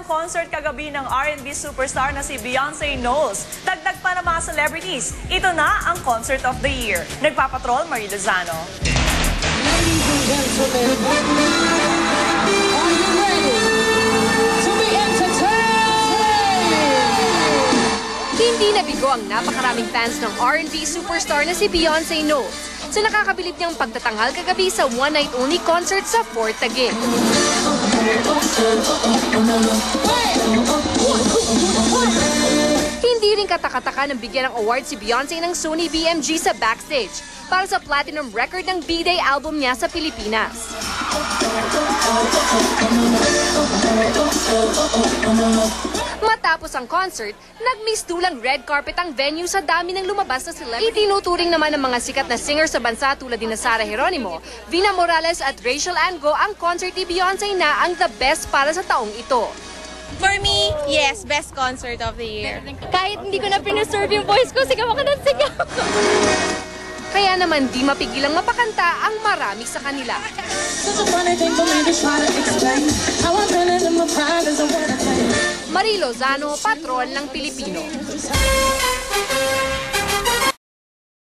ang concert kagabi ng R&B superstar na si Beyonce Knowles. Dagdag pa ng mga celebrities, ito na ang Concert of the Year. Nagpapatrol, Marie Lozano. Ladies and gentlemen, are you ready to be entertained? Hindi nabigo ang napakaraming fans ng R&B superstar na si Beyonce Knowles sa nakakabilib niyang pagtatanghal kagabi sa one-night-only concert sa Fort Taguig. Hindi rin katakataka ng bigyan ng award si Beyonce ng Sony BMG sa backstage para sa platinum record ng B-Day album niya sa Pilipinas. Matapos ang concert, nagmistulang red carpet ang venue sa dami ng lumabas na celebrity. Itinuturing naman ng mga sikat na singer sa bansa tulad ni Sara Geronimo, Vina Morales at Rachel Ann Go ang concert ni Beyonce na ang the best para sa taong ito. For me, yes, best concert of the year. Kahit hindi ko na preserve yung voice ko, sigaw ako ng sigaw. Kaya naman di mapigilang mapakanta ang marami sa kanila. Marie Lozano, Patrol ng Pilipino.